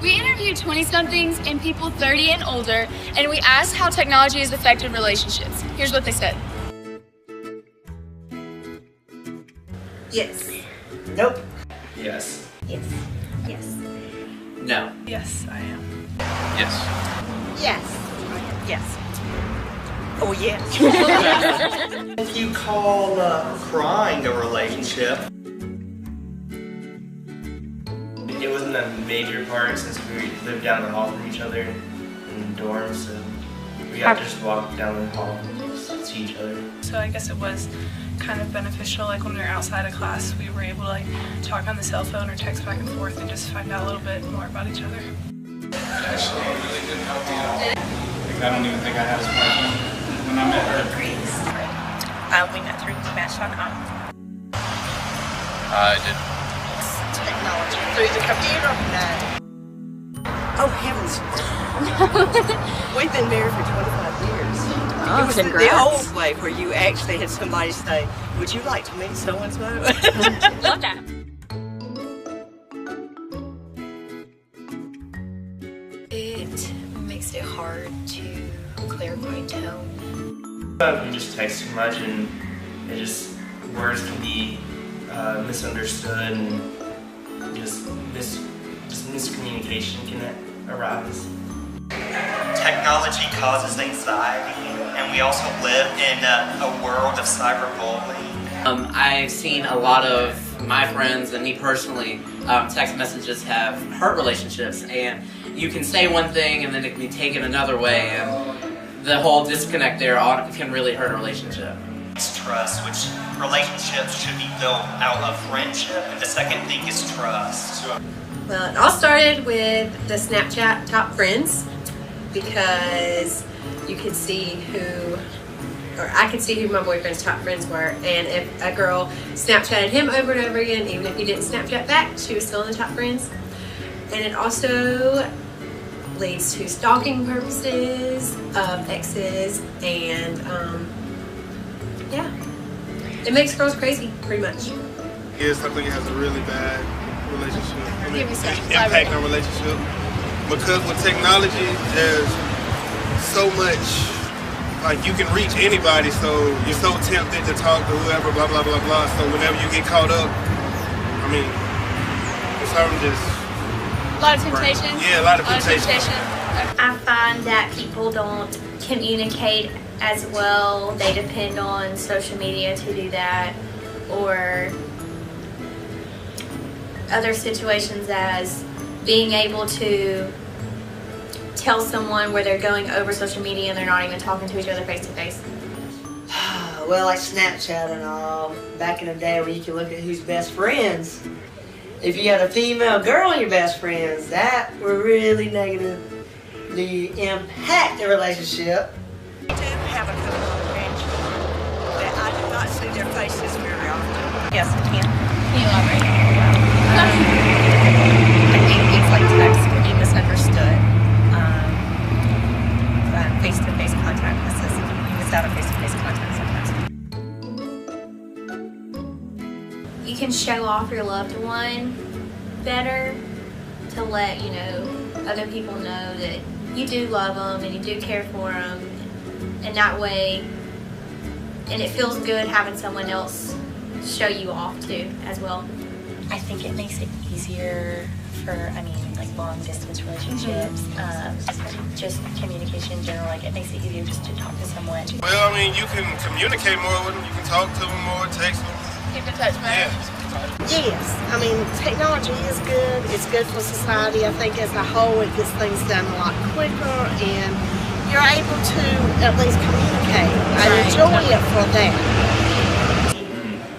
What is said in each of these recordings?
We interviewed 20-somethings and people 30 and older, and we asked how technology has affected relationships. Here's what they said. Yes. Nope. Yes. Yes. Yes. No. Yes, I am. Yes. Yes. Yes. Oh, yes. If you call crying a relationship, It wasn't a major part since we lived down the hall from each other in dorms, so we got to just walk down the hall and see each other. So I guess it was kind of beneficial, like when we were outside of class, we were able to like talk on the cell phone or text back and forth and just find out a little bit more about each other. Actually, it really didn't help me at all. Like, I don't even think I had a smartphone when I met her. We met through Match.com. I did. Technology. Through the computer? No. Oh, heavens. We've been married for 25 years. Oh, it was congrats. the old way where you actually had somebody say, would you like to meet so-and-so? Love that. It makes it hard to clarify tone. We just text too much and it just, words can be misunderstood and just miscommunication can arise. technology causes anxiety, and we also live in a world of cyberbullying. I've seen a lot of my friends and me personally, text messages have hurt relationships, and you can say one thing and then it can be taken another way, and the whole disconnect there can really hurt a relationship. It's trust, which relationships should be built out of friendship, and the second thing is trust. Well, it all started with the Snapchat top friends, because you could see I could see who my boyfriend's top friends were, and if a girl Snapchatted him over and over again, even if he didn't Snapchat back, she was still in the top friends. And it also leads to stalking purposes of exes, and yeah, it makes girls crazy, pretty much. Yes, I think it has a really bad impact on relationship, because with technology, there's so much. Like, you can reach anybody, so you're so tempted to talk to whoever, blah, blah, blah, blah. So whenever you get caught up, I mean, it's hard to just... A lot of temptation? Yeah, a lot of temptation. I find that people don't communicate as well. They depend on social media to do that, or other situations as being able to tell someone where they're going over social media and they're not even talking to each other face to face. Well, like Snapchat and all, back in the day where you could look at who's best friends. If you had a female girl in your best friends, that would really negatively impact the relationship. I do have a couple of grandchildren that I do not see their faces very often. Yes, I can. Can you elaborate? I think things like text can be misunderstood. Face-to-face contact you miss out on face-to-face contact sometimes. You can show off your loved one better to let other people know that you do love them and you do care for them, and that way, and it feels good having someone else show you off too as well. I think it makes it easier for, like long distance relationships, just communication in general. Like, it makes it easier just to talk to someone. Well, I mean, you can communicate more with them, you can talk to them more, text them. Keep in touch, man. Yes, I mean, technology is good. It's good for society. I think as a whole, it gets things done a lot quicker, and you're able to at least communicate. I enjoy it for that.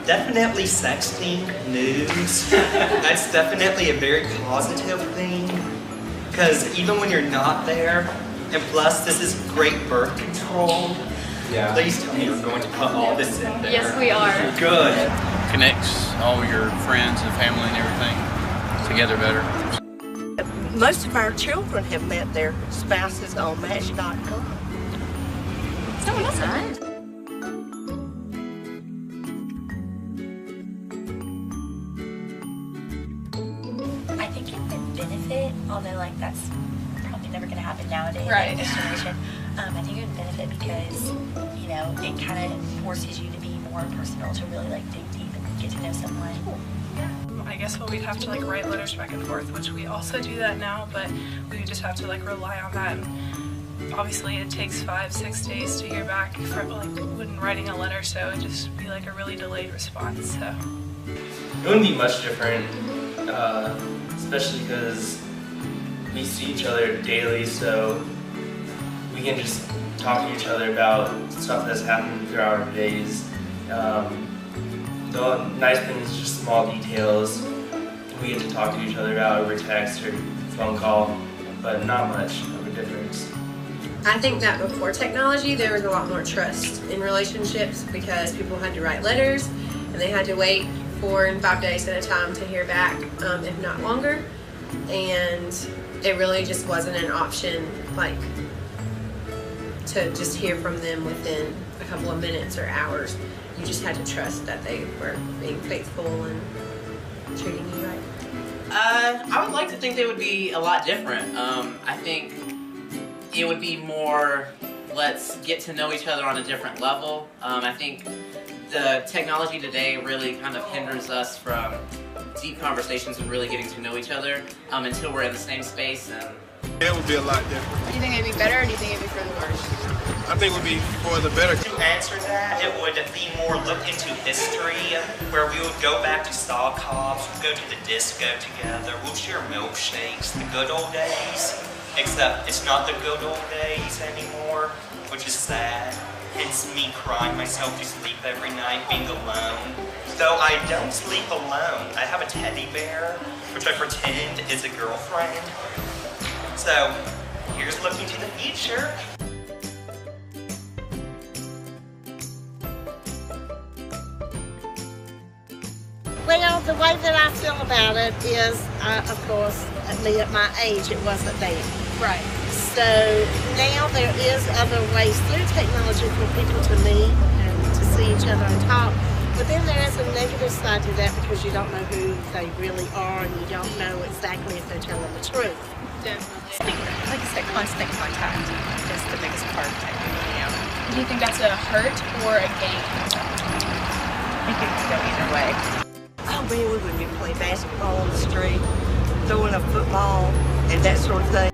Definitely sexting news. That's definitely a very positive thing, because even when you're not there, and plus this is great birth control. Yeah. Please tell me you're going to put all this in there. Yes, we are. Good. Connects all your friends and family and everything together better. Most of our children have met their spouses on Match.com. Someone else said. I think it benefits benefit, although like that's probably never going to happen nowadays Right. in this generation. I think it would benefit because, you know, it kind of forces you to be more personal, to really like dig deep and get to know someone. I guess we'd have to like write letters back and forth, which we also do that now, but we would just have to like rely on that. And obviously it takes 5-6 days to hear back for like when writing a letter, so it'd just be like a really delayed response. So it wouldn't be much different, especially because we see each other daily, so we can just talk to each other about stuff that's happened throughout our days. The nice thing is just small details we get to talk to each other about over text or phone call, but not much of a difference. I think that before technology, there was a lot more trust in relationships because people had to write letters and they had to wait 4 and 5 days at a time to hear back, if not longer. And it really just wasn't an option, like, to just hear from them within a couple of minutes or hours. You just had to trust that they were being faithful and treating you right. I would like to think they would be a lot different. I think it would be more, let's get to know each other on a different level. I think the technology today really kind of hinders us from deep conversations and really getting to know each other until we're in the same space. And it would be a lot different. Do you think it'd be better, or do you think it'd be for the worse? I think it would be for the better. To answer that, it would be more look into history, where we would go back to sock hops, go to the disco together, we'll share milkshakes, the good old days. Except it's not the good old days anymore, which is sad. It's me crying myself to sleep every night, being alone. Though I don't sleep alone. I have a teddy bear, which I pretend is a girlfriend. So, here's looking to the future. Well, the way that I feel about it is, of course, me at my age, it wasn't there. Right. So now there is other ways through technology for people to meet and to see each other and talk. But then there is a negative side to that because you don't know who they really are and you don't know exactly if they're telling the truth. Definitely. Like I said, constant contact is the biggest part of technology now. Do you think that's a hurt or a gain? I think it can go either way. Oh man, we wouldn't even play basketball on the street, throwing a football and that sort of thing.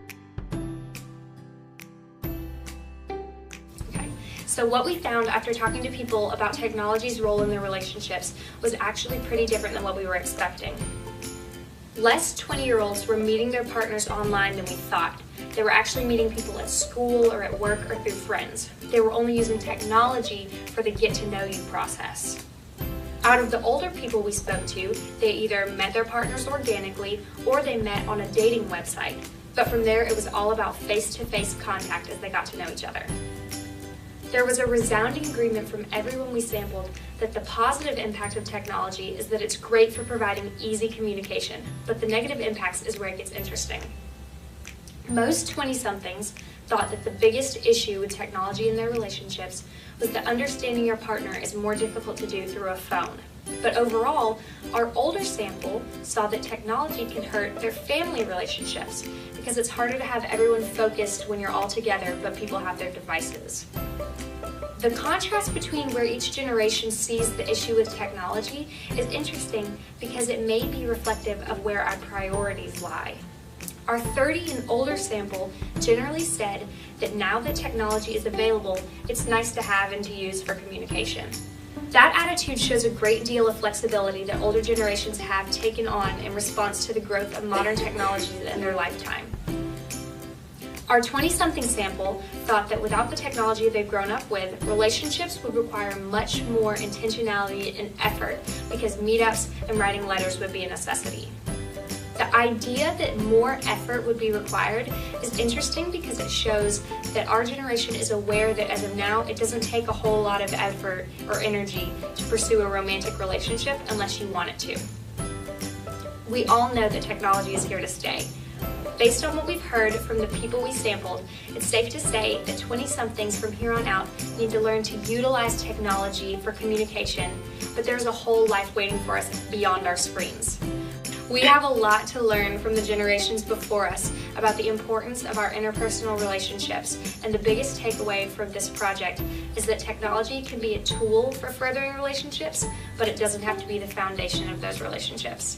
So what we found after talking to people about technology's role in their relationships was actually pretty different than what we were expecting. Less 20-year-olds were meeting their partners online than we thought. They were actually meeting people at school or at work or through friends. They were only using technology for the get-to-know-you process. Out of the older people we spoke to, they either met their partners organically or they met on a dating website. But from there, it was all about face-to-face contact as they got to know each other. There was a resounding agreement from everyone we sampled that the positive impact of technology is that it's great for providing easy communication, but the negative impacts is where it gets interesting. Most 20-somethings thought that the biggest issue with technology in their relationships was that understanding your partner is more difficult to do through a phone. But overall, our older sample saw that technology can hurt their family relationships because it's harder to have everyone focused when you're all together, but people have their devices. The contrast between where each generation sees the issue with technology is interesting because it may be reflective of where our priorities lie. Our 30 and older sample generally said that now that technology is available, it's nice to have and to use for communication. That attitude shows a great deal of flexibility that older generations have taken on in response to the growth of modern technologies in their lifetime. Our 20-something sample thought that without the technology they've grown up with, relationships would require much more intentionality and effort because meetups and writing letters would be a necessity. The idea that more effort would be required is interesting because it shows that our generation is aware that as of now, it doesn't take a whole lot of effort or energy to pursue a romantic relationship unless you want it to. We all know that technology is here to stay. Based on what we've heard from the people we sampled, it's safe to say that 20-somethings from here on out need to learn to utilize technology for communication, but there's a whole life waiting for us beyond our screens. We have a lot to learn from the generations before us about the importance of our interpersonal relationships, and the biggest takeaway from this project is that technology can be a tool for furthering relationships, but it doesn't have to be the foundation of those relationships.